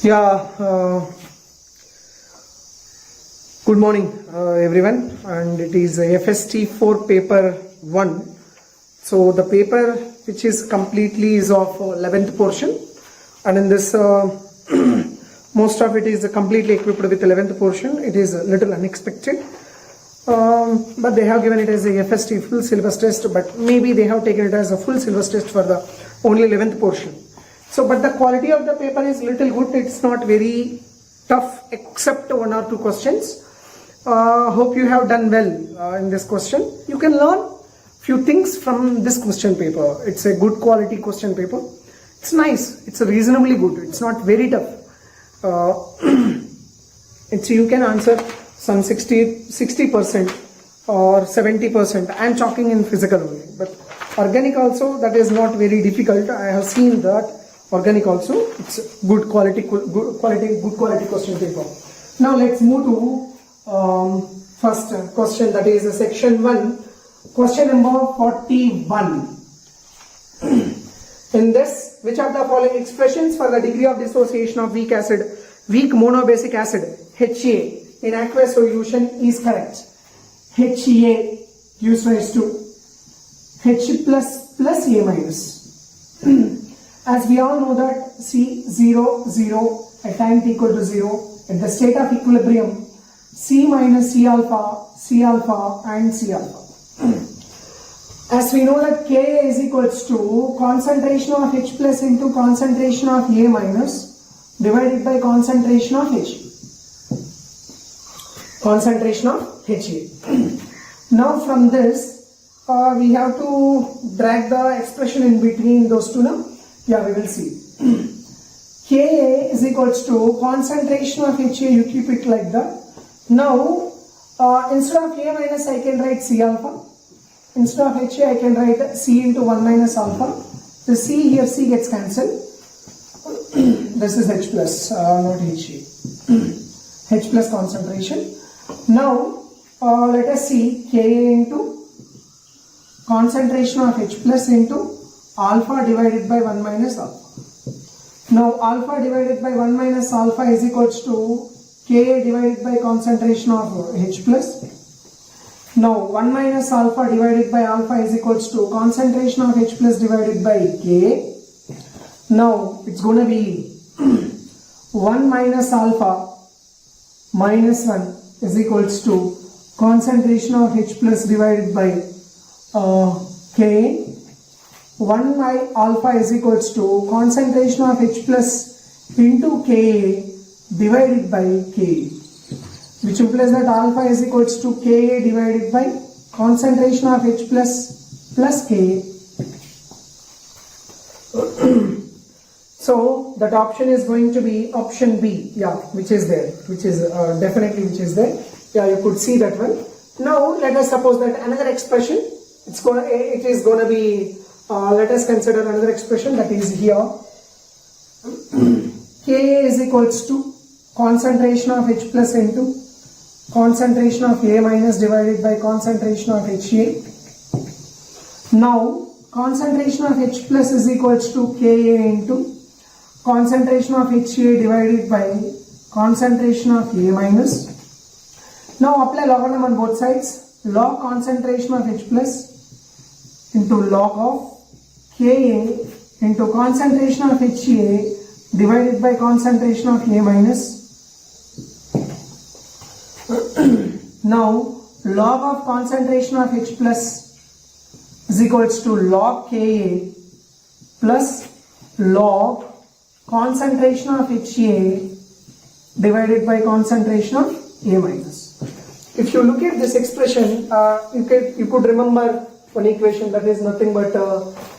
Yeah, good morning everyone, and it is FST 4 paper 1. So the paper which is completely is of 11th portion, and in this most of it is completely equipped with 11th portion. It is a little unexpected, but they have given it as a FST full syllabus test, but maybe they have taken it as a full syllabus test for the only 11th portion. So, but the quality of the paper is little good. It's not very tough except one or two questions. Hope you have done well in this question. You can learn few things from this question paper. It's a good quality question paper. It's nice. It's reasonably good. It's not very tough. You can answer some 60% or 70%. I am talking in physical only, but organic also, that is not very difficult. I have seen that. Organic also, it's good quality question paper. Now let's move to first question, that is section 1, question number 41. In this, which of the following expressions for the degree of dissociation of weak monobasic acid HA in aqueous solution is correct? HA gives rise to H plus A minus. As we all know that C0, 0 at time t equal to 0, at the state of equilibrium, C minus C alpha and C alpha. As we know that Ka is equals to concentration of H plus into concentration of A minus divided by concentration of H. Concentration of HA. Now from this, we have to drag the expression in between those two now. Yeah, we will see. Ka is equals to concentration of HA, you keep it like that. Now, instead of A minus, I can write C alpha. Instead of HA, I can write C into 1 minus alpha. The C here, C gets cancelled. This is H plus, not HA. H plus concentration. Now, let us see Ka into concentration of H plus into alpha divided by 1 minus alpha. Now alpha divided by 1 minus alpha is equals to Ka divided by concentration of H plus. Now 1 minus alpha divided by alpha is equals to concentration of H plus divided by Ka. Now it's going to be 1 minus alpha minus 1 is equals to concentration of H plus divided by Ka. 1 by alpha is equals to concentration of H plus into Ka divided by Ka, which implies that alpha is equals to Ka divided by concentration of H plus Ka. So that option is going to be option B, yeah, which is there, which is definitely which is there. Yeah, you could see that one. Now let us suppose that another expression, it is gonna be. Let us consider another expression, that is here. Ka is equals to concentration of H plus into concentration of A minus divided by concentration of HA. Now concentration of H plus is equals to Ka into concentration of HA divided by concentration of A minus. Now apply logarithm on both sides. Log concentration of H plus into log of Ka into concentration of HA divided by concentration of A minus. Now log of concentration of H plus is equals to log Ka plus log concentration of HA divided by concentration of A minus. If you look at this expression, you could remember one equation, that is nothing but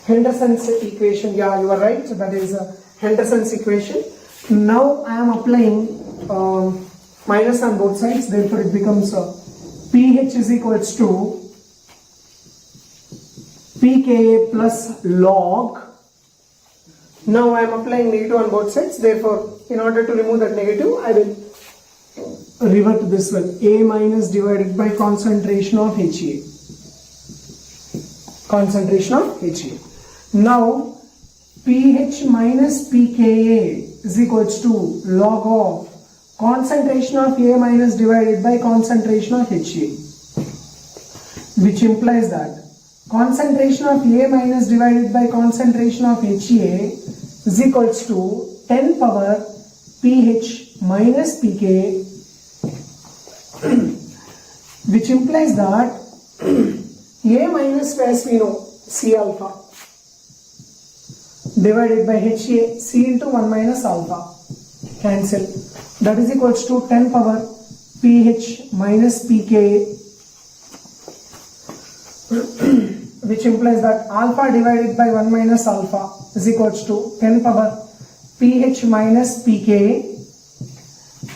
Henderson's equation. Yeah, you are right, that is Henderson's equation. Now I am applying minus on both sides, therefore it becomes pH is equals to pKa plus log. Now I am applying negative on both sides, therefore in order to remove that negative, I will revert this one, A minus divided by concentration of HA. Concentration of HA. Now pH minus pKa is equals to log of concentration of A minus divided by concentration of HA, which implies that concentration of A minus divided by concentration of HA is equals to 10 power pH minus pK, which implies that A minus, as we know, C alpha divided by HA, C into 1 minus alpha, cancel, that is equals to 10 power pH minus pK, which implies that alpha divided by 1 minus alpha is equals to 10 power pH minus pK,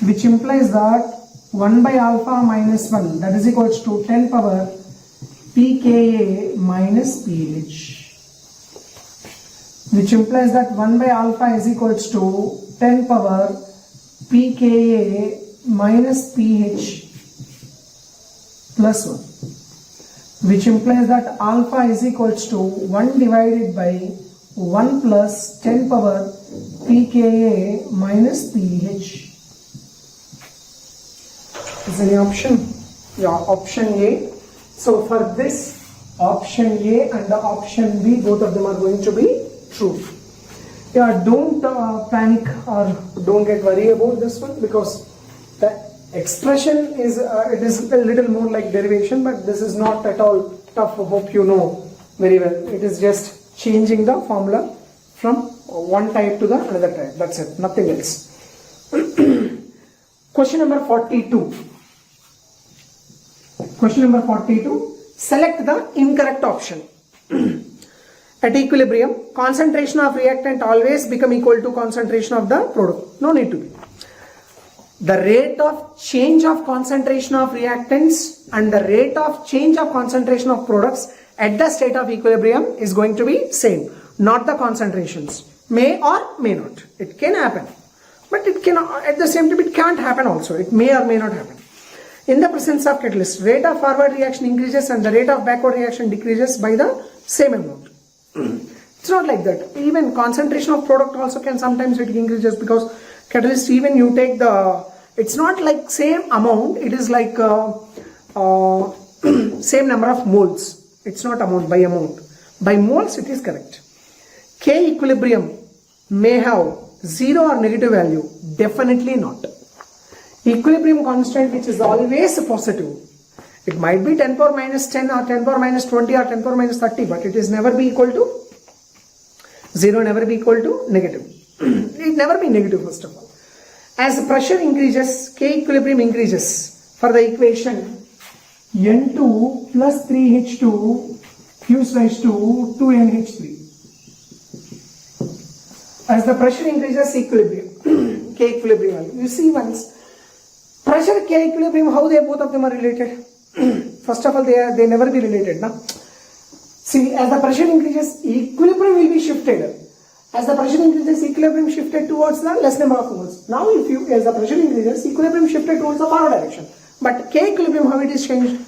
which implies that 1 by alpha minus 1, that is equals to 10 power pKa minus pH, which implies that 1 by alpha is equals to 10 power pKa minus pH plus 1, which implies that alpha is equals to 1 divided by 1 plus 10 power pKa minus pH. Is any option? Yeah, option A. So for this, option A and the option B, both of them are going to be true. Yeah, don't panic or don't get worried about this one, because the expression is it is a little more like derivation, but this is not at all tough. I hope you know very well. It is just changing the formula from one type to the another type. That's it, nothing else. Question number 42. Question number 42. Select the incorrect option. At equilibrium, concentration of reactant always become equal to concentration of the product. No need to be. The rate of change of concentration of reactants and the rate of change of concentration of products at the state of equilibrium is going to be same, not the concentrations. May or may not. It can happen, but it can, at the same time, it can't happen also. It may or may not happen. In the presence of catalyst, rate of forward reaction increases and the rate of backward reaction decreases by the same amount. It's not like that. Even concentration of product also can sometimes it increases, because catalyst, even you take the, it's not like same amount, it is like same number of moles. It's not amount by amount. By moles it is correct. K equilibrium may have 0 or negative value. Definitely not. Equilibrium constant, which is always positive. It might be 10 power minus 10 or 10 power minus 20 or 10 power minus 30, but it is never be equal to 0, never be equal to negative. It never be negative, first of all. As the pressure increases, K equilibrium increases. For the equation, N2 plus 3H2 gives rise to 2NH3. As the pressure increases, equilibrium, K equilibrium. You see once, pressure, K equilibrium, how they both of them are related? First of all, they never be related. No? See, as the pressure increases, equilibrium will be shifted. As the pressure increases, equilibrium shifted towards the less number of moles. Now, as the pressure increases, equilibrium shifted towards the forward direction. But K equilibrium, how it is changed?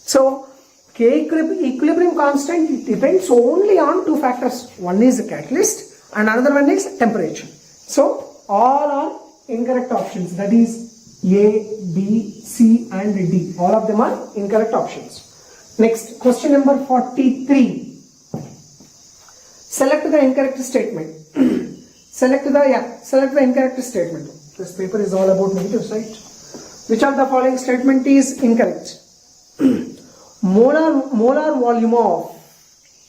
So, K equilibrium constant, it depends only on two factors. One is the catalyst and another one is temperature. So, all are incorrect options. That is A, B, C and D. All of them are incorrect options. Next, question number 43. Select the incorrect statement. Select the incorrect statement. This paper is all about negative side. Which of the following statement is incorrect? Molar volume of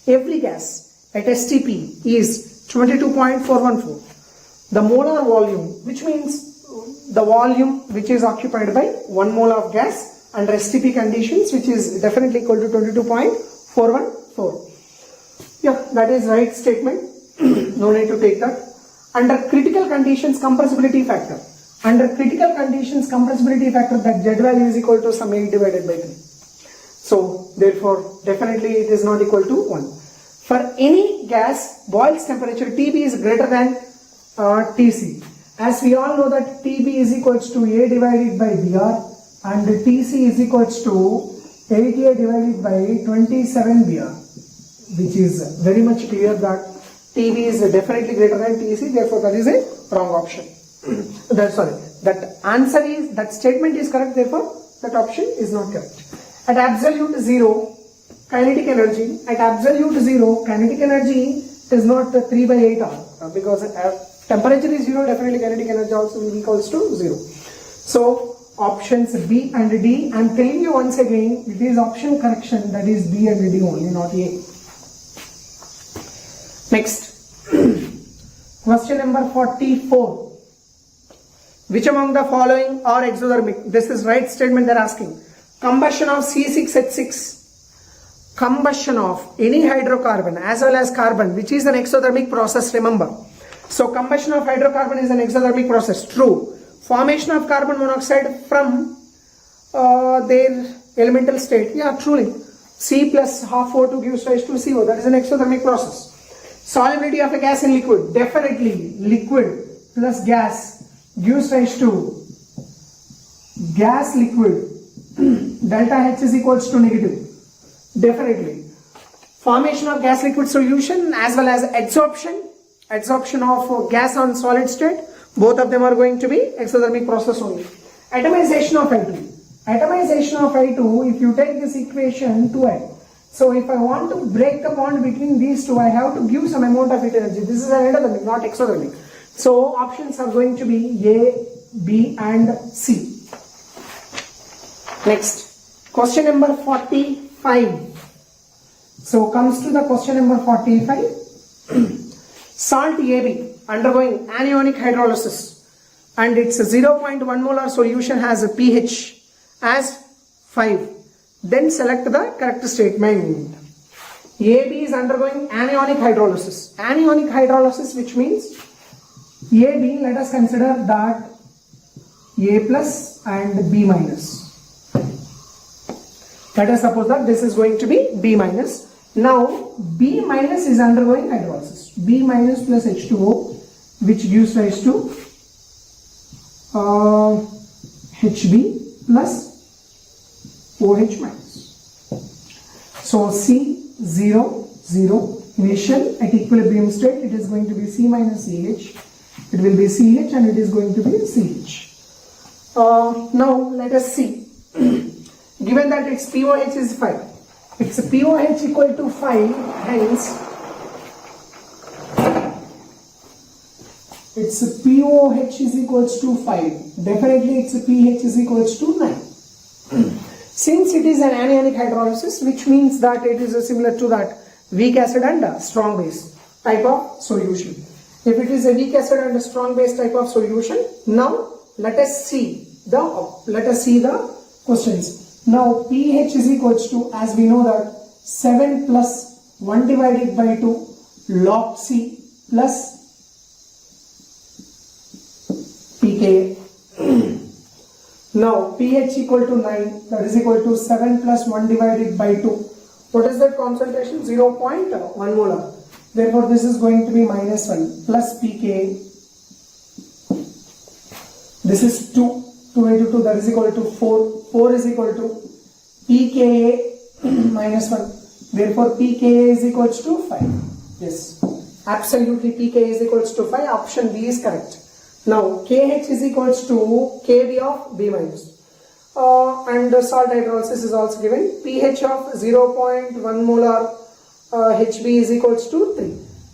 every gas at STP is 22.414. The molar volume, which means the volume which is occupied by 1 mole of gas under STP conditions, which is definitely equal to 22.414. Yeah, that is right statement. No need to take that. Under critical conditions, compressibility factor. Under critical conditions, compressibility factor, that Z value is equal to some 8 divided by 3. So, therefore, definitely it is not equal to 1. For any gas, Boyle's temperature TB is greater than TC. As we all know that TB is equals to A divided by BR and TC is equals to 8A divided by 27 BR, which is very much clear that TB is definitely greater than TC, therefore that is a wrong option. That answer is, that statement is correct, therefore that option is not correct. At absolute zero kinetic energy, is not 3 by 8 hour, because temperature is 0, definitely kinetic energy also will be equals to 0. So options B and D, I am telling you once again, it is option correction, that is B and D only, not A. Next, question number 44. Which among the following are exothermic? This is right statement they are asking. Combustion of C6H6. Combustion of any hydrocarbon as well as carbon, which is an exothermic process, remember. So combustion of hydrocarbon is an exothermic process, true. Formation of carbon monoxide from their elemental state, yeah, truly. C plus half O2 gives rise to CO, that is an exothermic process. Solubility of a gas in liquid, definitely liquid plus gas gives rise to gas liquid. Delta H is equals to negative. Definitely. Formation of gas liquid solution as well as adsorption of gas on solid state, both of them are going to be exothermic process only. Atomization of I2. If you take this equation 2I. So if I want to break the bond between these two, I have to give some amount of heat energy. This is an endothermic, not exothermic. So options are going to be A, B and C. Next, question number 45. So comes to the question number 45. Salt AB undergoing anionic hydrolysis and its 0.1 molar solution has a pH as 5. Then select the correct statement. AB is undergoing anionic hydrolysis. Anionic hydrolysis, which means AB, let us consider that A plus and B minus. Let us suppose that this is going to be B minus. Now B minus is undergoing hydrolysis. B minus plus H2O, which gives rise to HB plus OH minus. So C 0 0 initial at equilibrium state, it is going to be C minus CH. It will be CH and it is going to be CH. Now let us see. Given that its POH is 5, its POH equal to 5, hence its POH is equals to 5. Definitely its pH is equals to 9. Since it is an anionic hydrolysis, which means that it is similar to that weak acid and a strong base type of solution. If it is a weak acid and a strong base type of solution, now let us see the questions. Now pH is equals to, as we know that 7 plus 1 divided by 2 log C plus pKa. Now pH equal to 9, that is equal to 7 plus 1 divided by 2. What is that concentration? 0.1 molar. Therefore this is going to be minus 1 plus pKa. This is 2 into 2, that is equal to 4. 4 is equal to pKa minus 1. Therefore pKa is equals to 5. Yes, absolutely pKa is equals to 5. Option B is correct. Now KH is equals to Kb of B minus. And the salt hydrolysis is also given. pH of 0.1 molar HB is equals to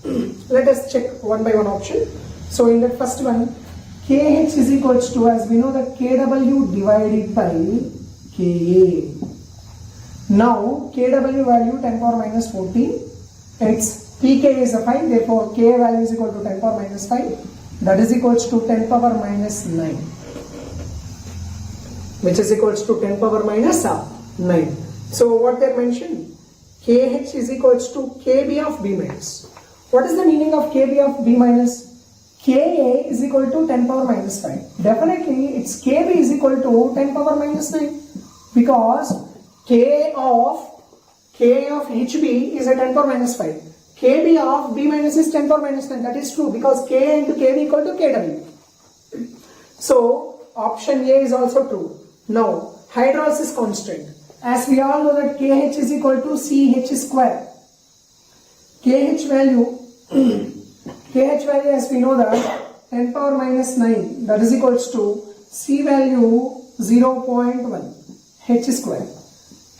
3. Let us check one by one option. So in the first one, KH is equals to, as we know that KW divided by Ka. Now KW value 10 power minus 14. Its pK is a 5. Therefore Ka value is equal to 10 power minus 5. That is equals to 10 power minus 9. Which is equals to 10 power minus 9. So what they mentioned? KH is equals to Kb of B minus. What is the meaning of Kb of B minus? Ka is equal to 10 power minus 5. Definitely its Kb is equal to 10 power minus 9, because Ka of HB is a 10 power minus 5. Kb of B minus is 10 power minus 9. That is true, because Ka into Kb equal to Kw. So option A is also true. Now hydrolysis constant. As we all know that Kh is equal to Ch square. Kh value KH value, as we know that 10 power minus 9, that is equals to C value 0.1 H square.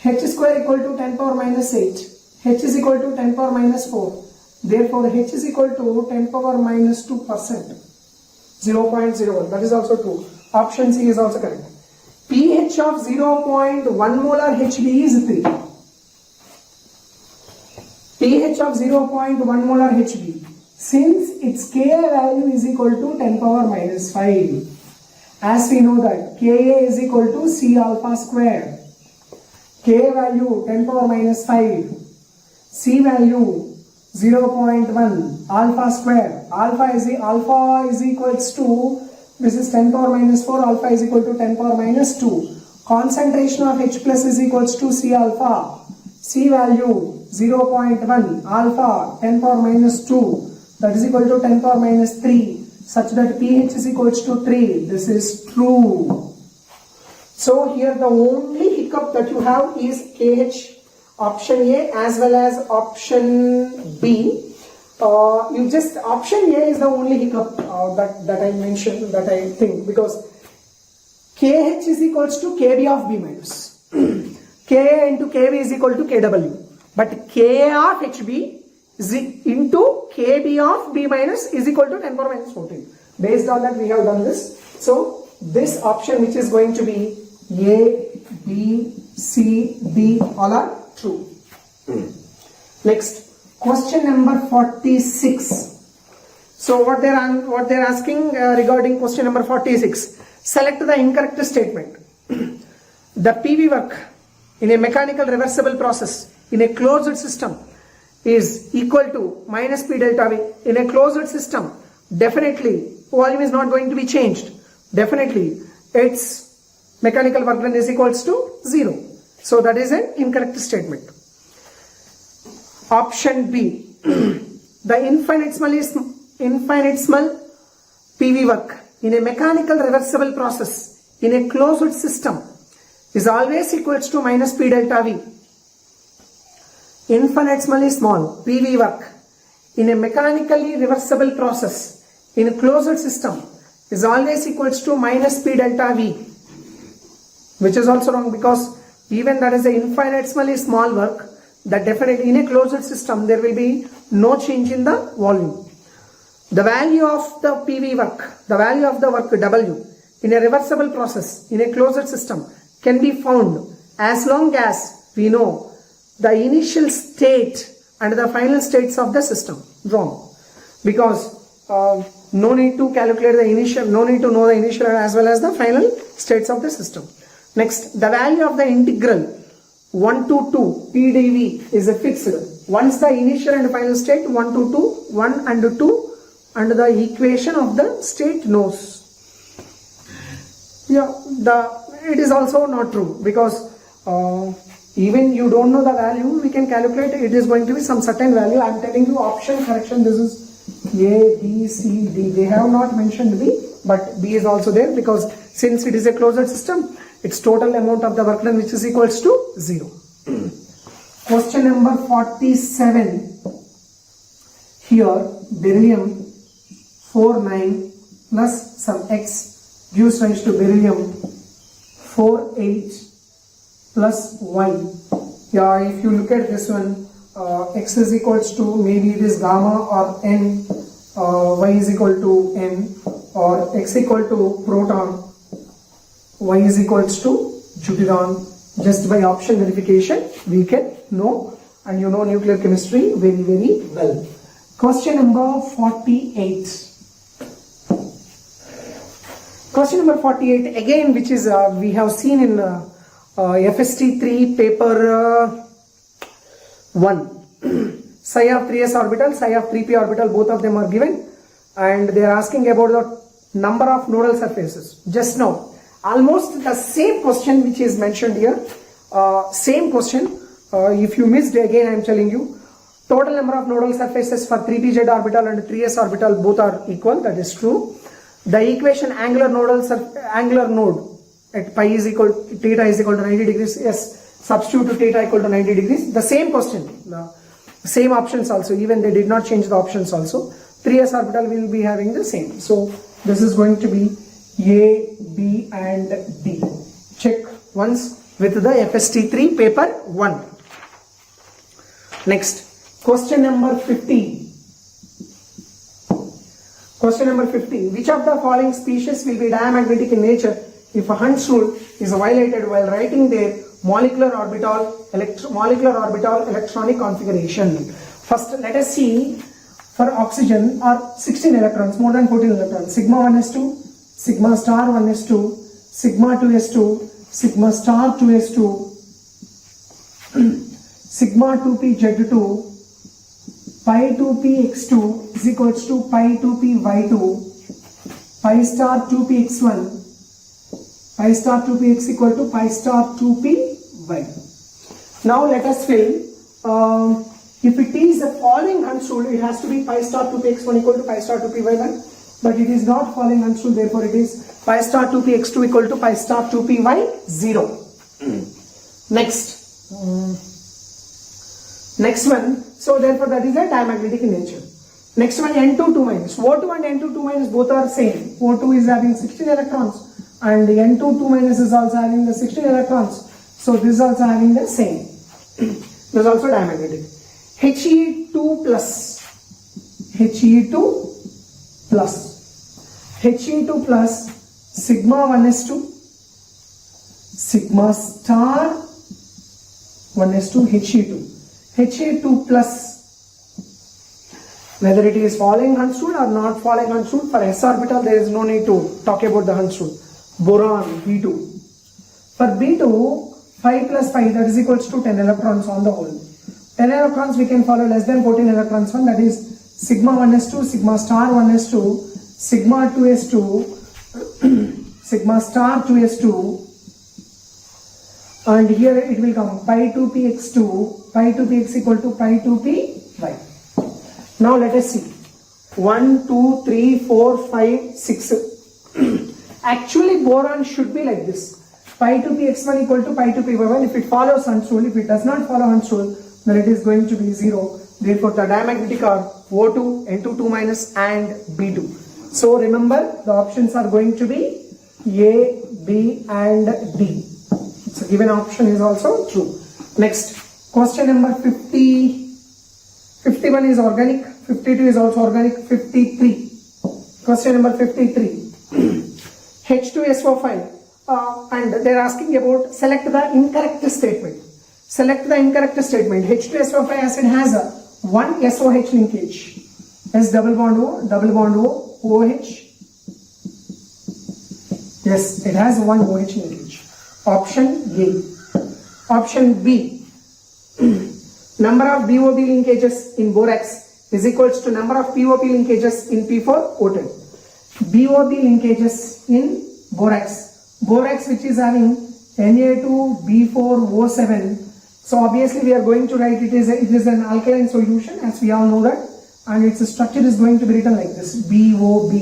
H square equal to 10 power minus 8. H is equal to 10 power minus 4. Therefore, H is equal to 10 power minus 2%. 0.01. That is also true. Option C is also correct. pH of 0.1 molar Hb is 3. pH of 0.1 molar Hb. Since its Ka value is equal to 10 power minus 5. As we know that Ka is equal to C alpha square. Ka value 10 power minus 5. C value 0.1 alpha square. Alpha is equals to, this is 10 power minus 4, alpha is equal to 10 power minus 2. Concentration of H plus is equals to C alpha. C value 0.1 alpha 10 power minus 2, that is equal to 10 power minus 3, such that pH is equals to 3. This is true. So here the only hiccup that you have is KH, option A as well as option B. Option A is the only hiccup that I mentioned, that I think, because KH is equals to KB of B minus. Ka into KB is equal to KW. But Ka of HB is into KB of B minus is equal to 10 power minus 14. Based on that we have done this. So this option, which is going to be A, B, C, D, all are true. Next, question number 46. So what they're asking regarding question number 46. Select the incorrect statement. The PV work in a mechanical reversible process in a closed system is equal to minus P delta V. In a closed system, definitely volume is not going to be changed. Definitely its mechanical work done is equals to 0. So that is an incorrect statement. Option B. The infinitesimal PV work in a mechanical reversible process in a closed system is always equals to minus P delta V. Infinitesimally small PV work in a mechanically reversible process in a closed system is always equals to minus P delta V, which is also wrong, because even that is a infinitesimally small work, that definitely in a closed system there will be no change in the volume. The value of the PV work, the value of the work W in a reversible process in a closed system can be found as long as we know the initial state and the final states of the system. Wrong, because no need to calculate the initial, no need to know the initial as well as the final states of the system. Next, the value of the integral 1 to 2 P dV is a fixed. Once the initial and final state 1 to 2, 1 and 2 and the equation of the state knows. Yeah, it is also not true, because even you don't know the value, we can calculate it is going to be some certain value. I am telling you option correction, this is A, B, C, D. They have not mentioned B, but B is also there, because since it is a closed system, its total amount of the work done which is equals to 0. Question number 47. Here beryllium 4,9 plus some X gives rise to beryllium 4,8 plus Y. Yeah, if you look at this one, X is equals to, maybe it is gamma or N, Y is equal to N, or X equal to proton, Y is equals to deuteron. Just by option verification we can know, and you know nuclear chemistry very, very well. Question number 48. Question number 48 again, which is we have seen in FST3 paper 1. Psi of 3s orbital, psi of 3p orbital, both of them are given, and they are asking about the number of nodal surfaces. Just now, almost the same question which is mentioned here, same question. If you missed, again I am telling you, total number of nodal surfaces for 3pz orbital and 3s orbital both are equal, that is true. The equation angular node at pi is equal, theta is equal to 90 degrees, yes, substitute to theta equal to 90 degrees, the same question, the same options also, even they did not change the options also. 3s orbital will be having the same. So this is going to be A, B and D. Check once with the FST3 paper 1. Next, question number 15. Question number 15. Which of the following species will be diamagnetic in nature if a Hund's rule is violated while writing their molecular orbital electronic configuration? First, let us see. For oxygen are 16 electrons, more than 14 electrons. Sigma 1s2, sigma star 1s2, sigma 2s2, sigma star 2s2, sigma 2p z2, pi 2p x2 is equals to pi 2p y2, pi star 2p x1, pi star 2p x equal to pi star 2p y. Now let us fill. If it is a following Hund's rule, it has to be pi star 2p x1 equal to pi star 2p y1, but it is not following Hund's rule, therefore it is pi star 2p x2 equal to pi star 2p y0. Next one, so therefore that is a diamagnetic in nature. Next one, N2 2 minus. O2 and N2 2 minus both are same. O2 is having 16 electrons and the N2 2 minus is also having the 16 electrons. So this is also having the same. This is also diamagnetic. He2 plus, He2 plus, He2 plus sigma 1s2, sigma star 1s2 He2. He2 plus, whether it is following Hund's rule or not following Hund's rule, for s orbital there is no need to talk about the Hund's rule. Boron B2. For B2, 5 plus 5, that is equals to 10 electrons on the whole. 10 electrons we can follow less than 14 electrons one, that is sigma 1s2, sigma star 1s2, sigma 2s2, sigma star 2s2, and here it will come pi 2p x2, pi 2p x equal to pi 2p y. Now let us see. 1, 2, 3, 4, 5, 6. Actually boron should be like this. Pi 2p x1 equal to pi 2p y1 if it follows Hund's rule. If it does not follow Hund's rule, then it is going to be 0. Therefore the diamagnetic are O2, N2 2 minus and B2. So remember the options are going to be A, B and D. So given option is also true. Next, question number 50. 51 is organic, 52 is also organic, 53. Question number 53. H2SO5 and they are asking about select the incorrect statement. Select the incorrect statement. H2SO5 acid has a 1 SOH linkage. S double bond O, OH. Yes, it has 1 OH linkage. Option A. Option B. Number of BOB linkages in borax is equals to number of POP linkages in P4O10. BOB linkages in borax. Borax which is having Na2B4O7. So obviously we are going to write it is an alkaline solution, as we all know that, and its structure is going to be written like this: BOB.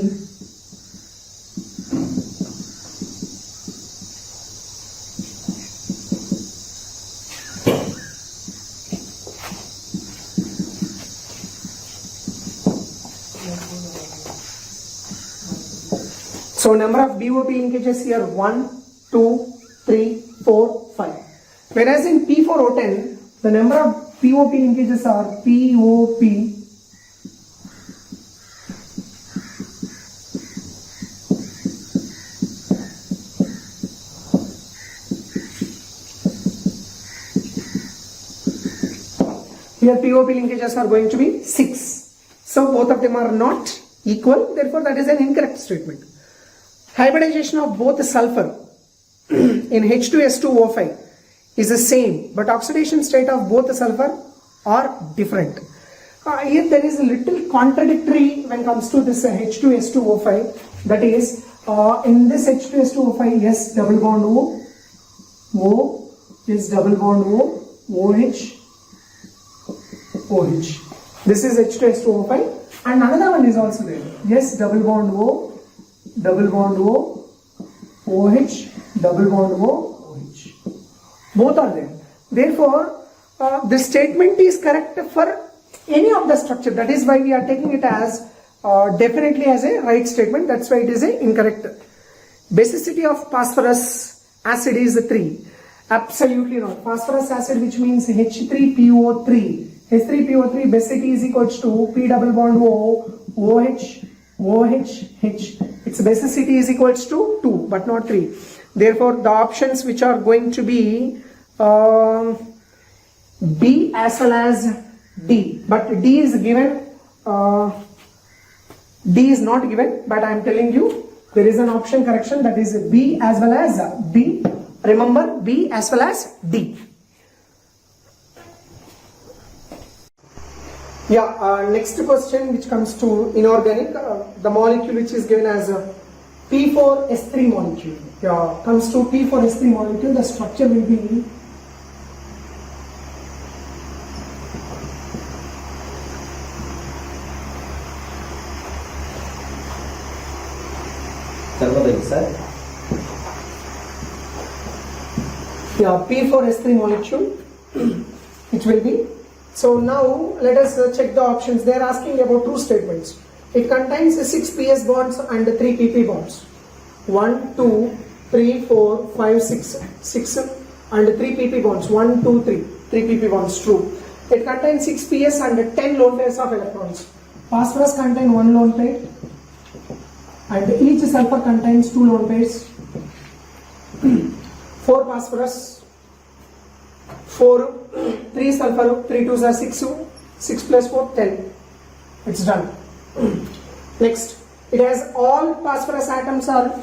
So number of BOP linkages here 1, 2, 3, 4, 5. Whereas in P4O10, the number of POP linkages are POP, here POP linkages are going to be 6. So both of them are not equal, therefore that is an incorrect statement. Hybridization of both sulfur in H2S2O5 is the same, but oxidation state of both the sulfur are different. Here there is a little contradictory when it comes to this H2S2O5, that is in this H2S2O5, yes, double bond O, is double bond O, OH, OH. This is H2S2O5, and another one is also there. Yes, double bond O, OH, double bond O, OH. Both are there. Therefore, the statement is correct for any of the structure. That is why we are taking it as definitely has a right statement. That's why it is a incorrect. Basicity of phosphorus acid is 3. Absolutely not. Phosphorus acid, which means H3PO3. H3PO3 basicity is equals to P double bond O, OH, OH, H. Its basicity is equals to 2 but not 3. Therefore, the options which are going to be B as well as D. But D is given. D is not given, but I am telling you there is an option correction, that is B as well as D. Remember, B as well as D. Next question which comes to inorganic, the molecule which is given as P4S3 molecule. Comes to P4S3 molecule, the structure will be P4S3 molecule it will be. So now let us check the options. They are asking about two statements. It contains 6 PS bonds and 3 PP bonds. 1, 2, 3, 4, 5, 6 and 3 PP bonds. 1, 2, 3. 3 PP bonds, true. It contains 6 PS and 10 lone pairs of electrons. Phosphorus contains 1 lone pair and each sulfur contains 2 lone pairs. 4 phosphorus, 4, 3 sulfur, 3 2s are 6, 6 plus 4, 10. It's done. Next, it has all phosphorus atoms are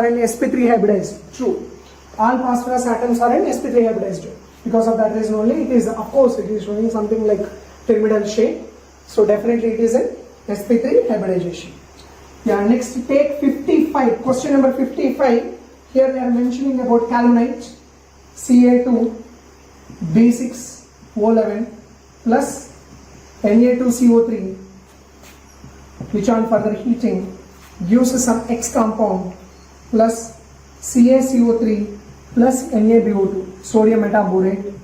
in sp3 hybridized. True. All phosphorus atoms are in sp3 hybridized. Because of that reason only, it is, of course, it is showing something like pyramidal shape. So definitely it is an sp3 hybridization. Next take 55. Question number 55. Here they are mentioning about calmonite, Ca2, B6, O11 plus Na2CO3, which on further heating gives some X compound plus CaCO3 plus NaBO2, sodium metaborate.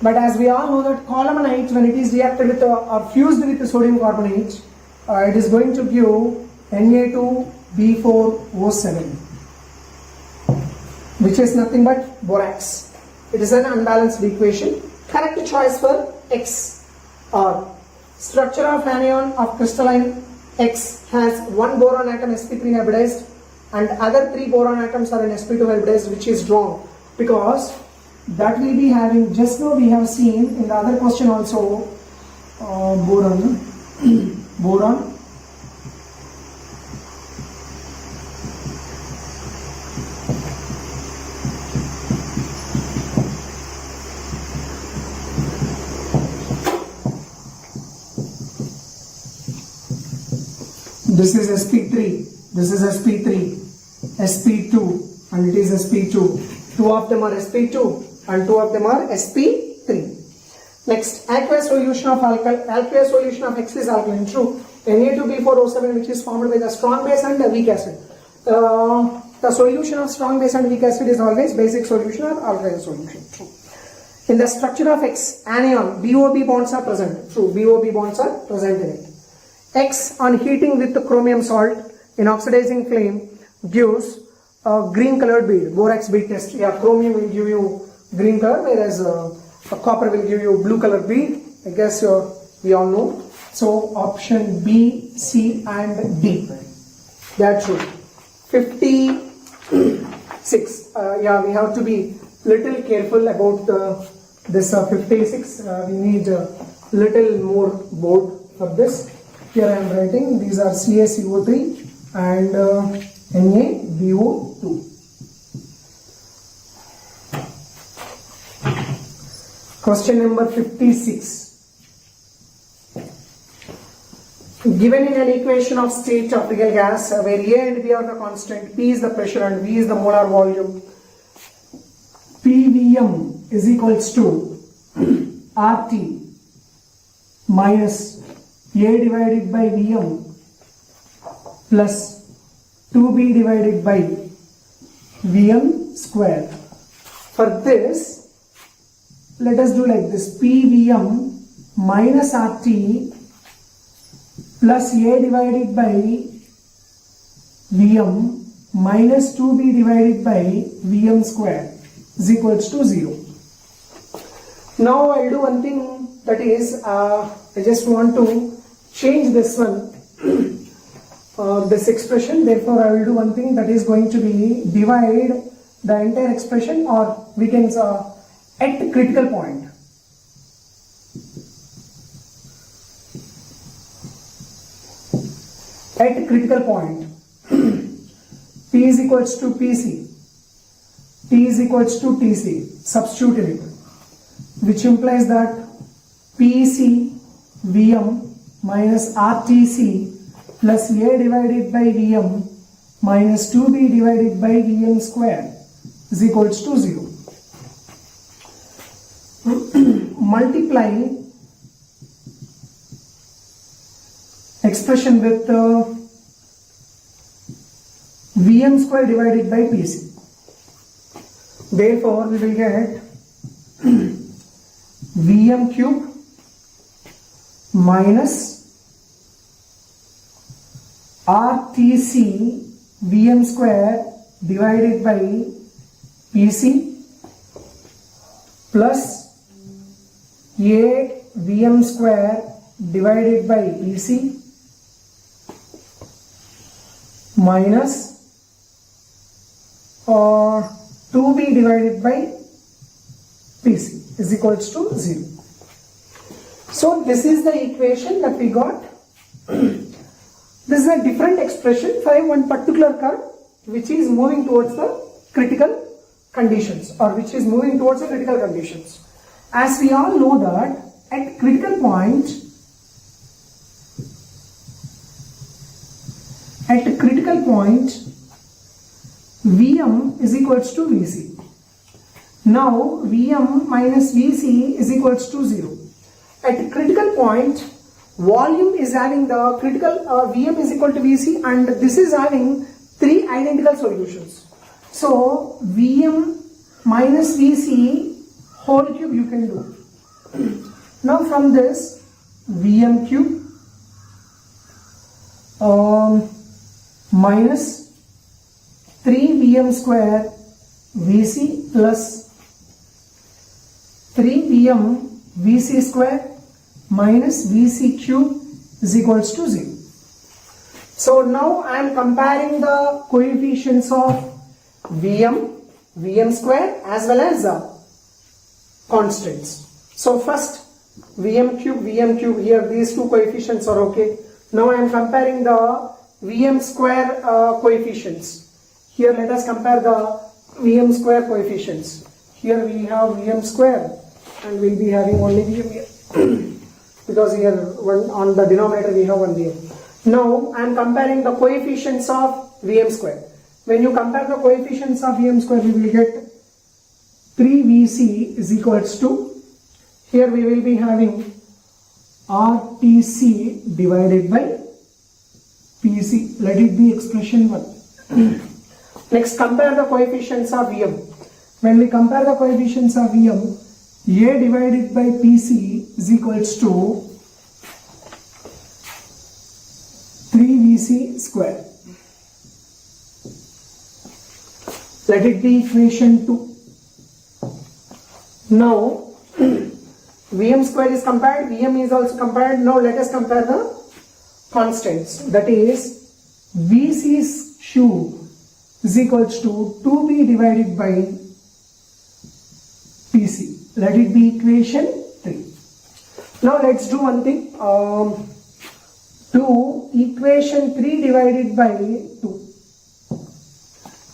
But as we all know that calmonite, when it is reacted with or fused with sodium carbonate, it is going to give Na2B4O7, which is nothing but borax. It is an unbalanced equation. Correct choice for X. Or structure of anion of crystalline X has 1 boron atom sp3 hybridized and other 3 boron atoms are in sp2 hybridized, which is wrong, because that will be having, just now we have seen in the other question also, boron. This is sp3, this is sp3, sp2 and it is sp2. 2 of them are sp2 and 2 of them are sp3. Next, aqueous solution of aqueous solution of X is alkaline. True. Na2B4O7, which is formed by the strong base and the weak acid. The solution of strong base and weak acid is always basic solution or alkaline solution. True. In the structure of X, anion, BOB bonds are present. True. BOB bonds are present in it. X on heating with the chromium salt in oxidizing flame gives a green colored bead, borax bead test. Chromium will give you green color, whereas copper will give you blue colored bead. I guess we all know. So option B, C and D. That's true. 56. We have to be little careful about this 56. We need a little more board for this. Here I am writing, these are CaCO3 and NaBO2. Question number 56. Given in an equation of state of real gas, where A and B are the constant, P is the pressure and V is the molar volume, PVM is equals to RT minus A divided by Vm plus 2B divided by Vm square. For this, let us do like this: PVM minus RT plus A divided by Vm minus 2B divided by Vm square is equals to 0. Now I'll do one thing, that is I just want to change this one, this expression. Therefore I will do one thing, that is going to be divide the entire expression, or we can at critical point. At critical point, P is equals to PC, T is equals to TC, substitute in it, which implies that PC Vm minus RTC plus A divided by Vm minus 2B divided by Vm square is equals to 0. Multiply expression with Vm square divided by PC. Therefore, we will get Vm cube minus RTC Vm square divided by PC plus A Vm square divided by PC minus 2B divided by PC is equals to 0. So this is the equation that we got. This is a different expression for one particular curve which is moving towards the critical conditions, or which is moving towards the critical conditions. As we all know that at critical point, Vm is equals to Vc. Now Vm minus Vc is equals to 0. At critical point, volume is having the critical Vm is equal to Vc, and this is having three identical solutions. So Vm minus Vc whole cube you can do. Now from this, Vm cube minus 3Vm square Vc plus 3Vm Vc square minus Vc cube is equals to 0. So now I am comparing the coefficients of Vm square as well as constants. So first Vm cube, here these two coefficients are okay. Now I am comparing the Vm square coefficients. Here let us compare the Vm square coefficients. Here we have Vm square and we will be having only Vm here. Because here on the denominator we have one Vm. Now I am comparing the coefficients of Vm square. When you compare the coefficients of Vm square, we will get 3Vc is equals to, here we will be having RTC divided by PC. Let it be expression 1. Next, compare the coefficients of Vm. When we compare the coefficients of Vm, A divided by PC is equals to 3Vc square. Let it be equation 2. Now, Vm square is compared, Vm is also compared. Now let us compare the constants. That is, Vc cube is equals to 2B divided by PC. Let it be equation 3. Now let's do one thing. Do equation 3 divided by 2.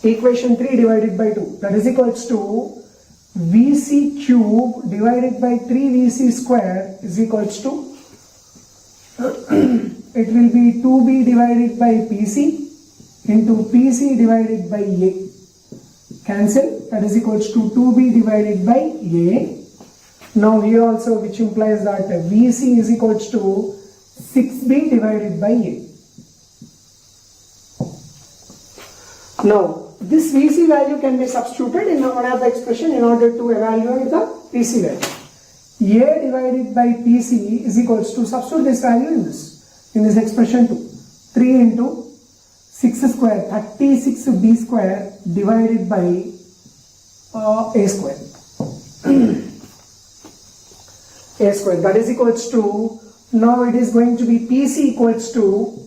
Equation 3 divided by 2. That is equals to Vc cube divided by 3Vc square is equals to, it will be 2B divided by PC into PC divided by A. Cancel. That is equals to 2B divided by A. Now here also, which implies that Vc is equals to 6B divided by A. Now this Vc value can be substituted in one of the expression in order to evaluate the PC value. A divided by PC is equals to, substitute this value in this. in this expression 2. 3 into 6 square, 36b square divided by a square. A square, that is equals to, now it is going to be PC equals to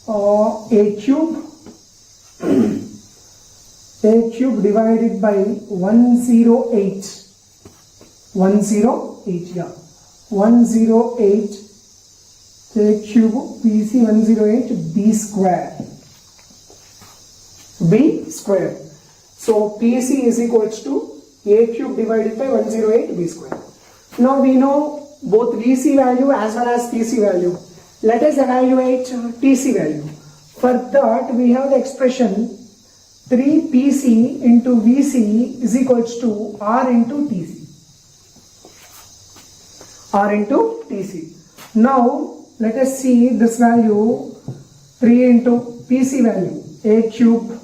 a cube a cube divided by 108, 108, yeah, 108 a cube PC 108 b square, b square. So PC is equals to a cube divided by 108 b square. Now we know both VC value as well as PC value. Let us evaluate TC value. For that we have the expression 3PC into VC is equals to R into TC. R into TC. Now let us see this value 3 into PC value a cube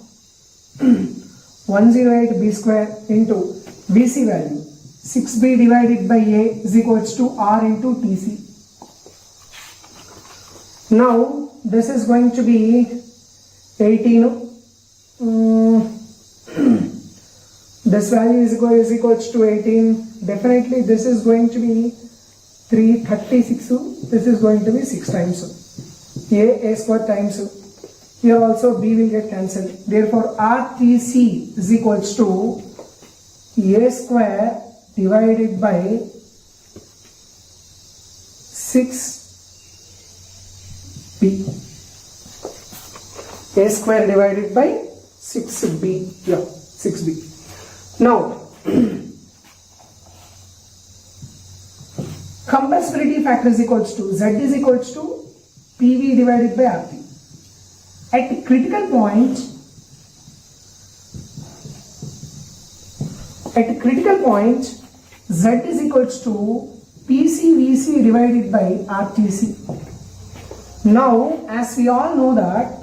108 b square into VC value 6b divided by a is equals to R into TC. Now this is going to be 18. This value is equals to 18. Definitely this is going to be 336. This is going to be 6 times a square times. Here also b will get cancelled. Therefore RTC is equals to a square divided by 6b. A square divided by 6b. Yeah, 6b. Now, compressibility factor is equals to Z is equals to PV divided by RT. At critical point, Z is equals to PCVC divided by RTC. Now, as we all know that,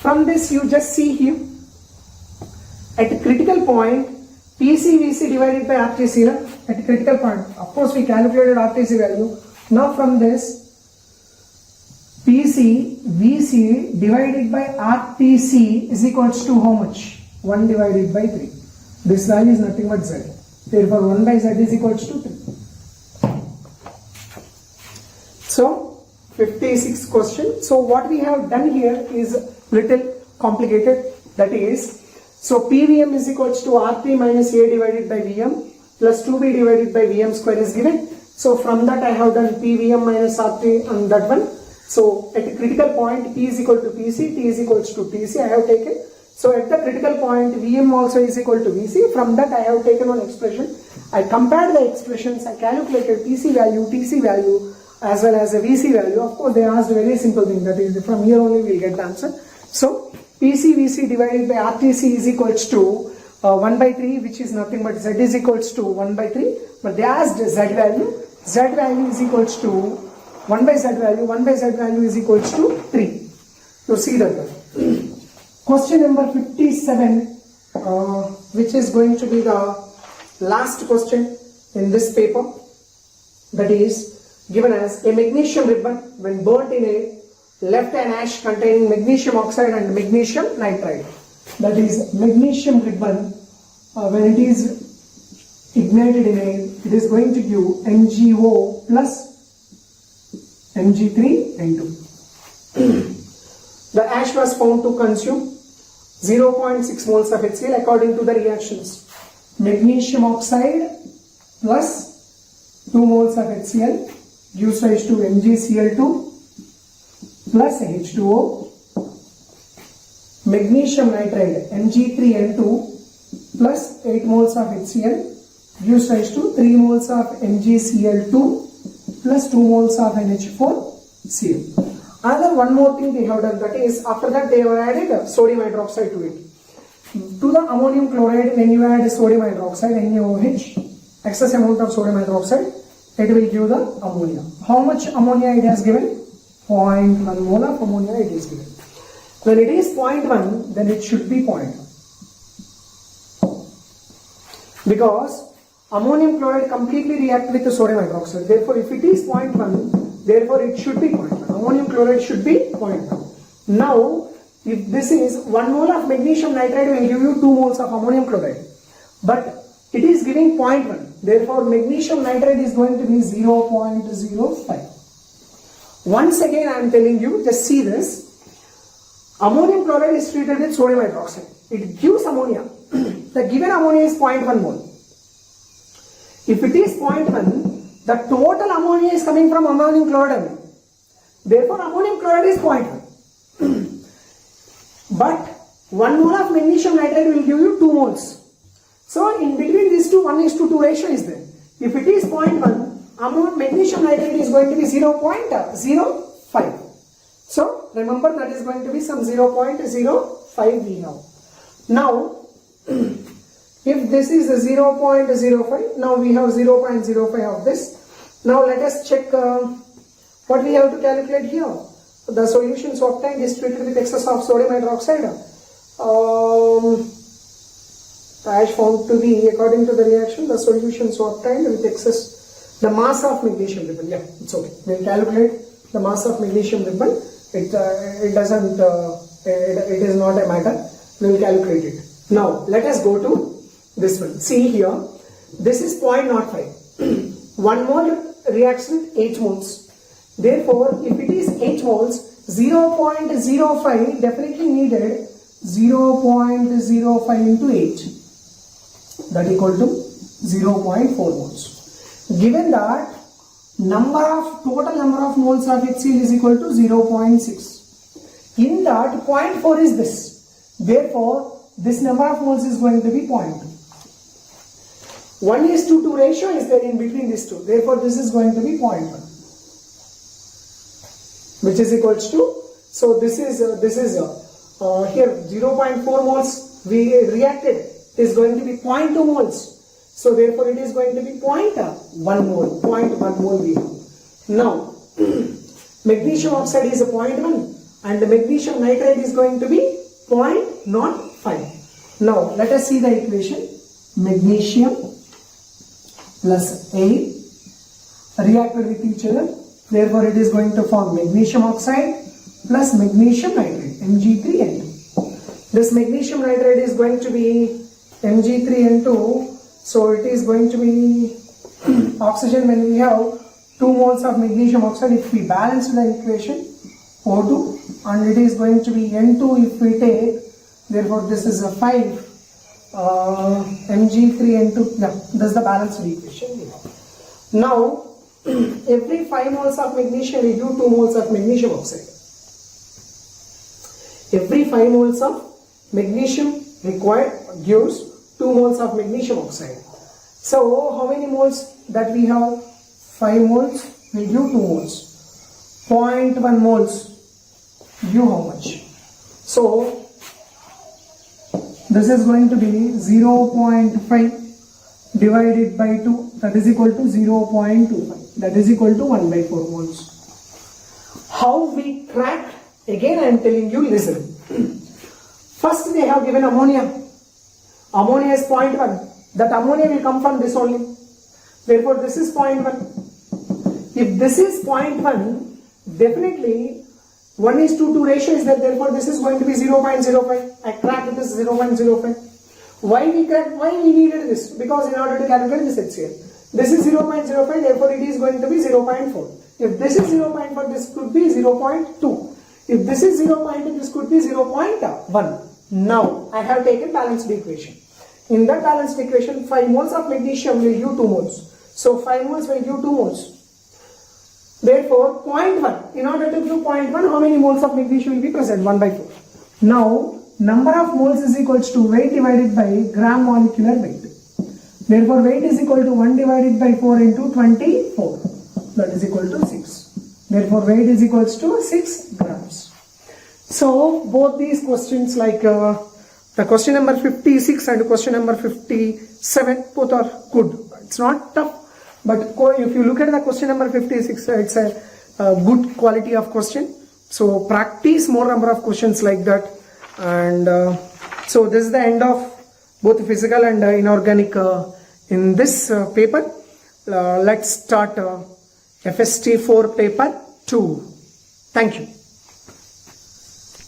from this you just see here, at a critical point, PCVC divided by RTC, at a critical point, of course we calculated RTC value. Now from this, PCVC divided by RTC is equals to how much? 1 divided by 3. This value is nothing but Z. Therefore 1 by Z is equals to 3. So 56 question. So what we have done here is little complicated. That is, so PVM is equals to RP minus A divided by VM plus 2B divided by VM square is given. So from that I have done PVM minus RP on that one. So at a critical point P is equal to PC, T is equals to TC I have taken. So at the critical point VM also is equal to VC. From that I have taken one expression. I compared the expressions, I calculated PC value, TC value as well as a VC value. Of course they asked a very simple thing, that is from here only we will get the answer. So PCVC divided by RTC is equals to 1 by 3, which is nothing but Z is equals to 1 by 3. But they asked Z value. Z value is equals to 1 by Z value. 1 by Z value is equals to 3. So see that one. Question number 57, which is going to be the last question in this paper. That is given as a magnesium ribbon when burnt in a left an ash containing magnesium oxide and magnesium nitride. That is magnesium ribbon when it is ignited in air, it is going to give MgO plus Mg3N2. The ash was found to consume 0.6 moles of HCl according to the reactions. Magnesium oxide plus 2 moles of HCl gives rise to MgCl2 plus H2O. Magnesium nitride Mg3N2 plus 8 moles of HCl gives rise to 3 moles of MgCl2 plus 2 moles of NH4Cl. Another one more thing they have done, that is after that they have added sodium hydroxide to it. To the ammonium chloride, when you add sodium hydroxide, NaOH, excess amount of sodium hydroxide, it will give the ammonia. How much ammonia it has given? 0.1 mole of ammonia it is given. When it is 0.1, then it should be 0.1. Because ammonium chloride completely reacts with the sodium hydroxide. Therefore, if it is 0.1, Therefore, it should be 0.1. Ammonium chloride should be 0.1. Now, if this is 1 mole of magnesium nitrate will give you 2 moles of ammonium chloride. But it is giving 0.1. Therefore, magnesium nitrate is going to be 0.05. Once again, I am telling you, just see this. Ammonium chloride is treated with sodium hydroxide. It gives ammonia. The given ammonia is 0.1 mole. If it is 0.1, the total ammonia is coming from ammonium chloride. Therefore, ammonium chloride is 0.1. But 1 mole of magnesium nitrate will give you 2 moles. So, in between these two, 1:2 ratio is there. If it is 0.1, magnesium nitrate is going to be 0.05. So, remember that is going to be some 0.05 we have. Now, if this is a 0.05, now we have 0.05 of this. Now, let us check what we have to calculate here. The solutions obtained is treated with excess of sodium hydroxide. Ash found to be, according to the reaction, the solutions obtained with excess, the mass of magnesium ribbon. Yeah, it's okay. We'll calculate the mass of magnesium ribbon. It doesn't, it is not a matter. We will calculate it. Now, let us go to this one. See here, this is 0.05. 1 mole reacts with 8 moles. Therefore, if it is 8 moles, 0.05 definitely needed 0.05 into 8. That equal to 0.4 moles. Given that total number of moles of HCl is equal to 0.6. In that 0.4 is this. Therefore, this number of moles is going to be 0.2. 1:2 ratio is there in between these two. Therefore, this is going to be 0.1. Which is equals to, so this is here 0.4 moles we reacted is going to be 0.2 moles. So therefore it is going to be 0.1 mole. 0.1 mole we have. Now magnesium oxide is a 0.1 and the magnesium nitrate is going to be 0.05. Now let us see the equation. Magnesium plus A reacted with each other. Therefore, it is going to form magnesium oxide plus magnesium nitrate, Mg3N2. This magnesium nitrate is going to be Mg3N2, so it is going to be oxygen when we have 2 moles of magnesium oxide. If we balance the equation, O2, and it is going to be N2 if we take, therefore this is a 5, Mg3N2, yeah, that's the balanced equation. Now, every 5 moles of magnesium will give 2 moles of magnesium oxide. Every 5 moles of magnesium required gives 2 moles of magnesium oxide. So, how many moles that we have? 5 moles will give 2 moles. 0.1 moles give how much? So, this is going to be 0.5 divided by 2, that is equal to 0.25. That is equal to 1 by 4 moles. How we crack? Again I am telling you, listen. First they have given ammonia. Ammonia is 0.1. That ammonia will come from this only. Therefore this is 0.1. If this is 0.1, definitely 1:2 ratio is there. Therefore this is going to be 0.05. I cracked this 0.05. Why we cracked? Why we needed this? Because in order to calculate this HCl. This is 0.05, therefore it is going to be 0.4. If this is 0.4, this could be 0.2. If this is 0.2, this could be 0.1. Now, I have taken balanced equation. In that balanced equation, 5 moles of magnesium will give 2 moles. So, 5 moles will give 2 moles. Therefore, 0.1. In order to give 0.1, how many moles of magnesium will be present? 1 by 4. Now, number of moles is equals to weight divided by gram molecular weight. Therefore, weight is equal to 1 divided by 4 into 24. That is equal to 6. Therefore, weight is equals to 6 grams. So, both these questions like the question number 56 and question number 57, both are good. It's not tough, but if you look at the question number 56, it's a good quality of question. So, practice more number of questions like that. And so, this is the end of both physical and inorganic in this paper. Let's start FST4 paper 2. Thank you.